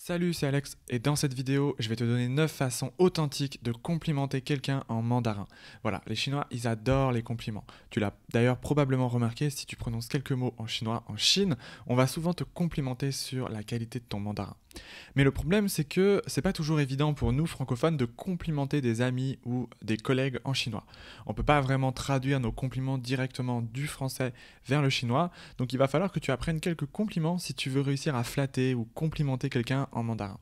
Salut, c'est Alex et dans cette vidéo, je vais te donner 9 façons authentiques de complimenter quelqu'un en mandarin. Voilà, les Chinois, ils adorent les compliments. Tu l'as d'ailleurs probablement remarqué, si tu prononces quelques mots en chinois en Chine, on va souvent te complimenter sur la qualité de ton mandarin. Mais le problème, c'est que c'est pas toujours évident pour nous francophones de complimenter des amis ou des collègues en chinois. On peut pas vraiment traduire nos compliments directement du français vers le chinois, donc il va falloir que tu apprennes quelques compliments si tu veux réussir à flatter ou complimenter quelqu'un en mandarin.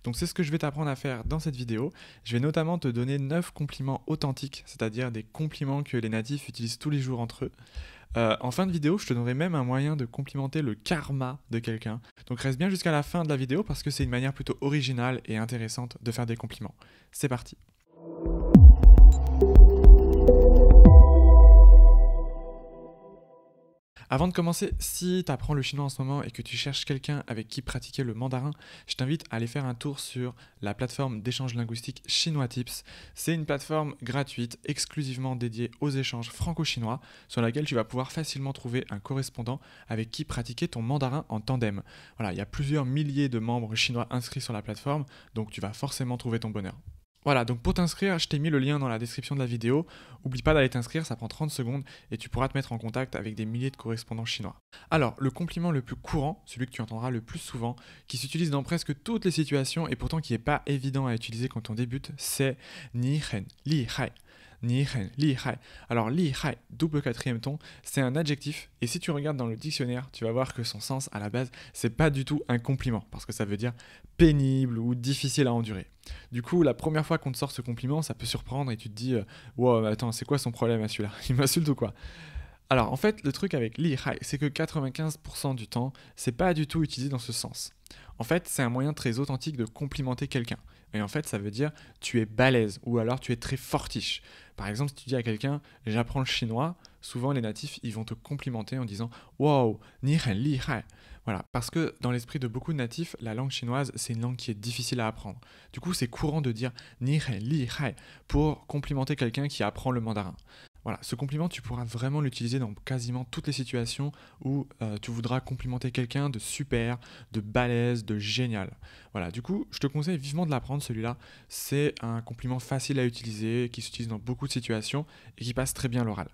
Donc c'est ce que je vais t'apprendre à faire dans cette vidéo. Je vais notamment te donner 9 compliments authentiques, c'est-à-dire des compliments que les natifs utilisent tous les jours entre eux. En fin de vidéo, je te donnerai même un moyen de complimenter le karma de quelqu'un. Donc reste bien jusqu'à la fin de la vidéo parce que c'est une manière plutôt originale et intéressante de faire des compliments. C'est parti. Avant de commencer, si tu apprends le chinois en ce moment et que tu cherches quelqu'un avec qui pratiquer le mandarin, je t'invite à aller faire un tour sur la plateforme d'échange linguistique Chinois Tips. C'est une plateforme gratuite exclusivement dédiée aux échanges franco-chinois sur laquelle tu vas pouvoir facilement trouver un correspondant avec qui pratiquer ton mandarin en tandem. Voilà, il y a plusieurs milliers de membres chinois inscrits sur la plateforme, donc tu vas forcément trouver ton bonheur. Voilà, donc pour t'inscrire, je t'ai mis le lien dans la description de la vidéo. Oublie pas d'aller t'inscrire, ça prend 30 secondes et tu pourras te mettre en contact avec des milliers de correspondants chinois. Alors, le compliment le plus courant, celui que tu entendras le plus souvent, qui s'utilise dans presque toutes les situations et pourtant qui n'est pas évident à utiliser quand on débute, c'est Ni hen li hai. Ni hen li hai. Alors, li hai, double quatrième ton, c'est un adjectif et si tu regardes dans le dictionnaire, tu vas voir que son sens à la base, c'est pas du tout un compliment parce que ça veut dire pénible ou difficile à endurer. Du coup, la première fois qu'on te sort ce compliment, ça peut surprendre et tu te dis wow, mais attends, c'est quoi son problème à celui-là? Il m'insulte ou quoi? Alors, en fait, le truc avec li hai, c'est que 95% du temps, c'est pas du tout utilisé dans ce sens. En fait, c'est un moyen très authentique de complimenter quelqu'un. Et en fait, ça veut dire tu es balèze ou alors tu es très fortiche. Par exemple, si tu dis à quelqu'un j'apprends le chinois, souvent les natifs ils vont te complimenter en disant wow, ni hen li hai. Voilà, parce que dans l'esprit de beaucoup de natifs, la langue chinoise c'est une langue qui est difficile à apprendre. Du coup, c'est courant de dire ni hen li hai pour complimenter quelqu'un qui apprend le mandarin. Voilà, ce compliment, tu pourras vraiment l'utiliser dans quasiment toutes les situations où tu voudras complimenter quelqu'un de super, de balèze, de génial. Voilà, du coup, je te conseille vivement de l'apprendre celui-là. C'est un compliment facile à utiliser, qui s'utilise dans beaucoup de situations et qui passe très bien à l'oral.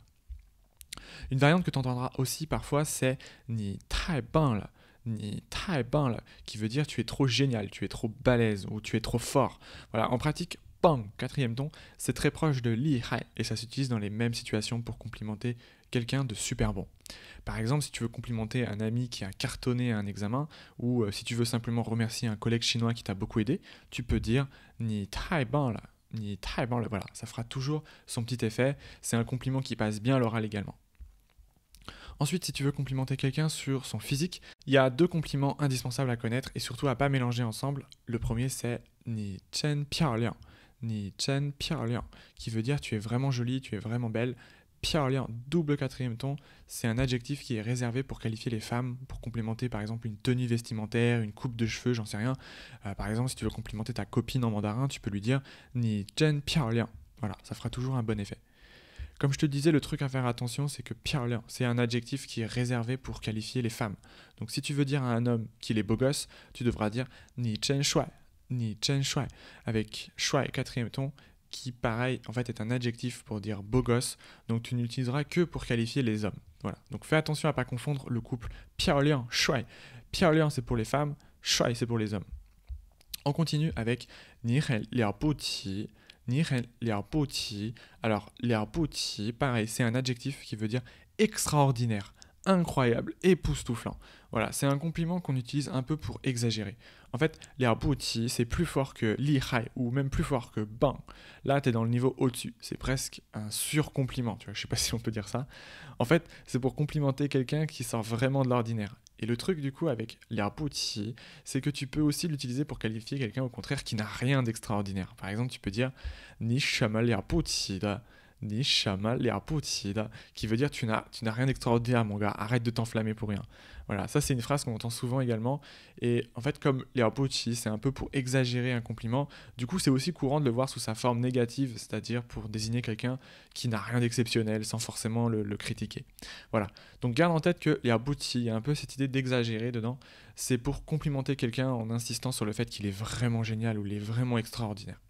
Une variante que tu entendras aussi parfois, c'est ni tai ban le. Ni tai ban le, qui veut dire tu es trop génial, tu es trop balèze ou tu es trop fort. Voilà, en pratique, bang, quatrième ton, c'est très proche de li hai et ça s'utilise dans les mêmes situations pour complimenter quelqu'un de super bon. Par exemple, si tu veux complimenter un ami qui a cartonné à un examen ou si tu veux simplement remercier un collègue chinois qui t'a beaucoup aidé, tu peux dire ni tai ban le. Ni tai ban le. Voilà, ça fera toujours son petit effet. C'est un compliment qui passe bien à l'oral également. Ensuite, si tu veux complimenter quelqu'un sur son physique, il y a deux compliments indispensables à connaître et surtout à pas mélanger ensemble. Le premier, c'est ni chen piao ni chen piao qui veut dire tu es vraiment jolie, tu es vraiment belle. Piao double quatrième ton, c'est un adjectif qui est réservé pour qualifier les femmes, pour complémenter par exemple une tenue vestimentaire, une coupe de cheveux, j'en sais rien. Par exemple, si tu veux complimenter ta copine en mandarin, tu peux lui dire ni chen piao. Voilà, ça fera toujours un bon effet. Comme je te disais, le truc à faire attention, c'est que Pierre, c'est un adjectif qui est réservé pour qualifier les femmes. Donc si tu veux dire à un homme qu'il est beau gosse, tu devras dire ni chen shuai, ni chen shuai, avec shuai quatrième ton, qui pareil en fait est un adjectif pour dire beau gosse, donc tu n'utiliseras que pour qualifier les hommes. Voilà. Donc fais attention à ne pas confondre le couple Pierre shuai. Pierre c'est pour les femmes, shuai c'est pour les hommes. On continue avec ni hen liao bu qi. Ni hen liao bu qi. Alors, liao bu qi, pareil, c'est un adjectif qui veut dire extraordinaire, incroyable, époustouflant. Voilà, c'est un compliment qu'on utilise un peu pour exagérer. En fait, liao bu qi, c'est plus fort que li hai ou même plus fort que bang. Là, t'es dans le niveau au-dessus. C'est presque un surcompliment, tu vois. Je sais pas si on peut dire ça. En fait, c'est pour complimenter quelqu'un qui sort vraiment de l'ordinaire. Et le truc du coup avec l'erbuti, c'est que tu peux aussi l'utiliser pour qualifier quelqu'un au contraire qui n'a rien d'extraordinaire. Par exemple, tu peux dire ni shama l'erbuti da, ni shama liapuchida, qui veut dire tu n'as rien d'extraordinaire, mon gars, arrête de t'enflammer pour rien. Voilà, ça c'est une phrase qu'on entend souvent également. Et en fait, comme liapuchi, c'est un peu pour exagérer un compliment, du coup c'est aussi courant de le voir sous sa forme négative, c'est-à-dire pour désigner quelqu'un qui n'a rien d'exceptionnel sans forcément le critiquer. Voilà, donc garde en tête que liapuchi, il y a un peu cette idée d'exagérer dedans, c'est pour complimenter quelqu'un en insistant sur le fait qu'il est vraiment génial ou il est vraiment extraordinaire.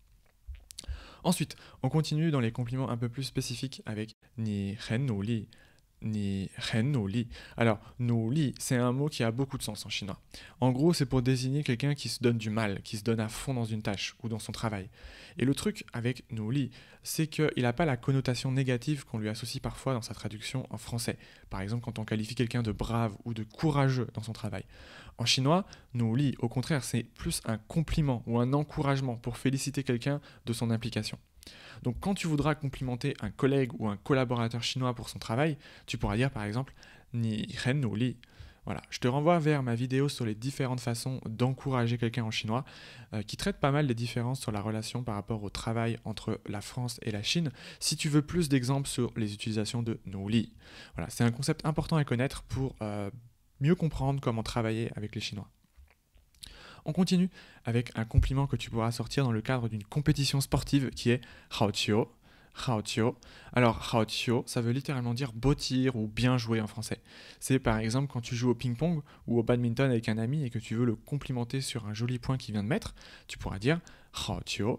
Ensuite, on continue dans les compliments un peu plus spécifiques avec ni ren no li. Ni ren no li. Alors, no li, c'est un mot qui a beaucoup de sens en chinois. En gros, c'est pour désigner quelqu'un qui se donne du mal, qui se donne à fond dans une tâche ou dans son travail. Et le truc avec no li, c'est qu'il n'a pas la connotation négative qu'on lui associe parfois dans sa traduction en français. Par exemple, quand on qualifie quelqu'un de brave ou de courageux dans son travail. En chinois, no li, au contraire, c'est plus un compliment ou un encouragement pour féliciter quelqu'un de son implication. Donc quand tu voudras complimenter un collègue ou un collaborateur chinois pour son travail, tu pourras dire par exemple ni ren no li. Voilà, je te renvoie vers ma vidéo sur les différentes façons d'encourager quelqu'un en chinois, qui traite pas mal des différences sur la relation par rapport au travail entre la France et la Chine, si tu veux plus d'exemples sur les utilisations de no li. Voilà, c'est un concept important à connaître pour mieux comprendre comment travailler avec les Chinois. On continue avec un compliment que tu pourras sortir dans le cadre d'une compétition sportive qui est Hao Qiu. Hao Qiu. Alors, Hao Qiu, ça veut littéralement dire beau tir ou bien joué en français. C'est par exemple quand tu joues au ping-pong ou au badminton avec un ami et que tu veux le complimenter sur un joli point qu'il vient de mettre, tu pourras dire Hao Qiu.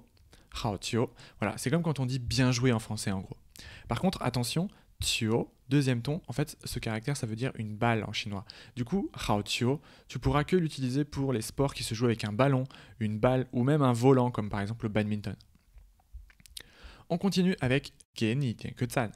Hao Qiu. Voilà, c'est comme quand on dit bien joué en français en gros. Par contre, attention, Qiu, deuxième ton, en fait, ce caractère, ça veut dire une balle en chinois. Du coup, Hao Qiu, tu pourras que l'utiliser pour les sports qui se jouent avec un ballon, une balle ou même un volant, comme par exemple le badminton. On continue avec Geni Tian Ke Zan.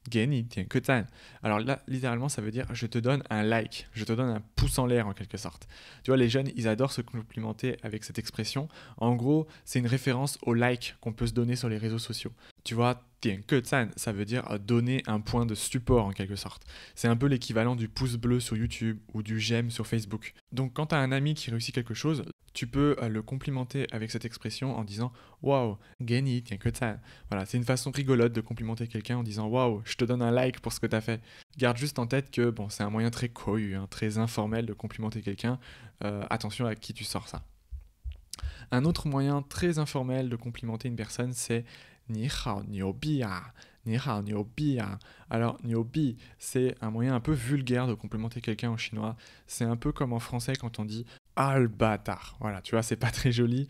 Geni Tian Ke Zan. Alors là, littéralement, ça veut dire je te donne un like, je te donne un pouce en l'air en quelque sorte. Tu vois, les jeunes, ils adorent se complimenter avec cette expression. En gros, c'est une référence au like qu'on peut se donner sur les réseaux sociaux. Tu vois, Tian Ke Zan, ça veut dire donner un point de support en quelque sorte. C'est un peu l'équivalent du pouce bleu sur YouTube ou du j'aime sur Facebook. Donc quand tu as un ami qui réussit quelque chose, tu peux le complimenter avec cette expression en disant waouh, Geni Tian Ke Zan. Voilà, c'est une façon rigolote de complimenter quelqu'un en disant waouh, je te donne un like pour ce que tu as fait. Garde juste en tête que bon, c'est un moyen très coyu, très informel de complimenter quelqu'un. Attention à qui tu sors ça. Un autre moyen très informel de complimenter une personne, c'est Ni hao niu bi ya. Ni hao niu bi ya. Alors, niu bi, c'est un moyen un peu vulgaire de complimenter quelqu'un en chinois. C'est un peu comme en français quand on dit ah le bâtard. Voilà, tu vois, c'est pas très joli,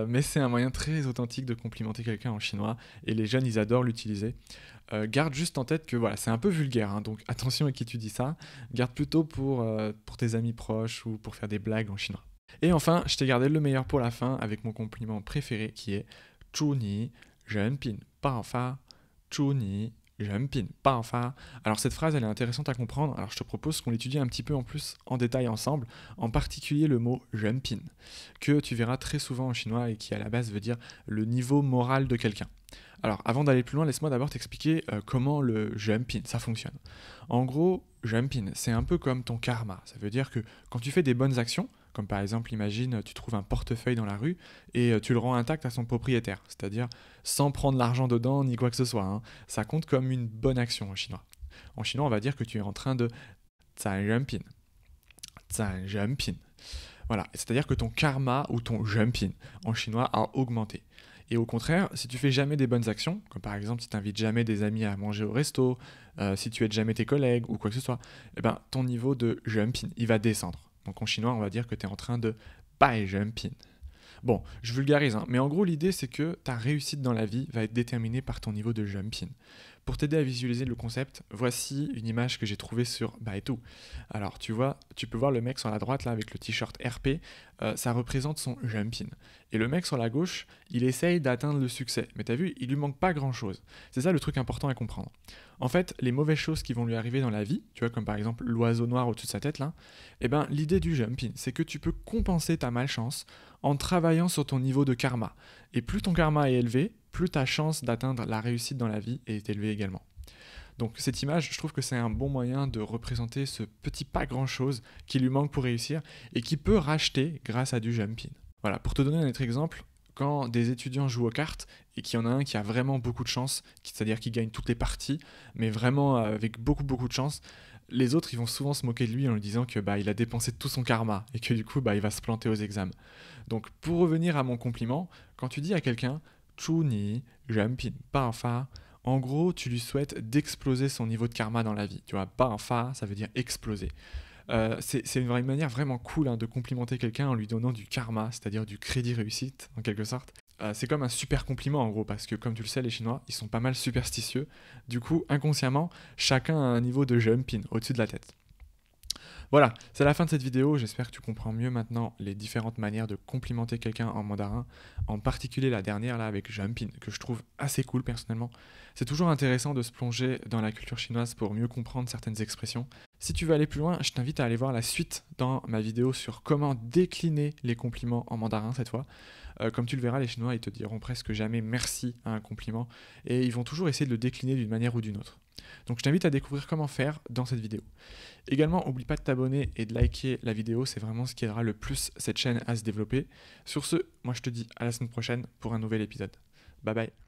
mais c'est un moyen très authentique de complimenter quelqu'un en chinois et les jeunes, ils adorent l'utiliser. Garde juste en tête que voilà, c'est un peu vulgaire, hein, donc attention à qui tu dis ça. Garde plutôt pour tes amis proches ou pour faire des blagues en chinois. Et enfin, je t'ai gardé le meilleur pour la fin avec mon compliment préféré qui est Zhu ni ren pin bao fa. Zhu ni ren pin bao fa. Alors cette phrase, elle est intéressante à comprendre. Alors je te propose qu'on l'étudie un petit peu en plus en détail ensemble, en particulier le mot ren pin, que tu verras très souvent en chinois et qui à la base veut dire le niveau moral de quelqu'un. Alors, avant d'aller plus loin, laisse-moi d'abord t'expliquer comment le jumpin, ça fonctionne. En gros, jumpin, c'est un peu comme ton karma. Ça veut dire que quand tu fais des bonnes actions, comme par exemple, imagine, tu trouves un portefeuille dans la rue et tu le rends intact à son propriétaire, c'est-à-dire sans prendre l'argent dedans ni quoi que ce soit, hein. Ça compte comme une bonne action en chinois. En chinois, on va dire que tu es en train de zan jumpin. Zan jumpin. Voilà, c'est-à-dire que ton karma ou ton jumpin en chinois a augmenté. Et au contraire, si tu fais jamais des bonnes actions, comme par exemple si tu n'invites jamais des amis à manger au resto, si tu aides jamais tes collègues ou quoi que ce soit, eh ben, ton niveau de jumpin, il va descendre. Donc en chinois, on va dire que tu es en train de bai jumpin. Bon, je vulgarise, hein, mais en gros, l'idée c'est que ta réussite dans la vie va être déterminée par ton niveau de jumpin. Pour t'aider à visualiser le concept, voici une image que j'ai trouvée sur Baidu. Alors tu vois, tu peux voir le mec sur la droite là avec le t-shirt RP, ça représente son jumpin. Et le mec sur la gauche, il essaye d'atteindre le succès. Mais t'as vu, il lui manque pas grand chose. C'est ça le truc important à comprendre. En fait, les mauvaises choses qui vont lui arriver dans la vie, tu vois, comme par exemple l'oiseau noir au-dessus de sa tête là, eh ben l'idée du jumpin, c'est que tu peux compenser ta malchance en travaillant sur ton niveau de karma. Et plus ton karma est élevé, plus ta chance d'atteindre la réussite dans la vie est élevée également. Donc cette image, je trouve que c'est un bon moyen de représenter ce petit pas grand-chose qui lui manque pour réussir et qui peut racheter grâce à du jumping. Voilà, pour te donner un autre exemple, quand des étudiants jouent aux cartes et qu'il y en a un qui a vraiment beaucoup de chance, c'est-à-dire qu'il gagne toutes les parties, mais vraiment avec beaucoup de chance, les autres ils vont souvent se moquer de lui en lui disant que il a dépensé tout son karma et que du coup il va se planter aux examens. Donc pour revenir à mon compliment, quand tu dis à quelqu'un Chuni, jumpin, fa, en gros tu lui souhaites d'exploser son niveau de karma dans la vie. Tu vois, fa, ça veut dire exploser. C'est une manière vraiment cool de complimenter quelqu'un en lui donnant du karma, c'est-à-dire du crédit réussite en quelque sorte. C'est comme un super compliment en gros, parce que comme tu le sais, les Chinois, ils sont pas mal superstitieux. Du coup, inconsciemment, chacun a un niveau de jumping au-dessus de la tête. Voilà, c'est la fin de cette vidéo. J'espère que tu comprends mieux maintenant les différentes manières de complimenter quelqu'un en mandarin, en particulier la dernière là avec jumping, que je trouve assez cool personnellement. C'est toujours intéressant de se plonger dans la culture chinoise pour mieux comprendre certaines expressions. Si tu veux aller plus loin, je t'invite à aller voir la suite dans ma vidéo sur comment décliner les compliments en mandarin cette fois. Comme tu le verras, les Chinois ils te diront presque jamais merci à un compliment et ils vont toujours essayer de le décliner d'une manière ou d'une autre. Donc je t'invite à découvrir comment faire dans cette vidéo. Également, n'oublie pas de t'abonner et de liker la vidéo, c'est vraiment ce qui aidera le plus cette chaîne à se développer. Sur ce, moi je te dis à la semaine prochaine pour un nouvel épisode. Bye bye.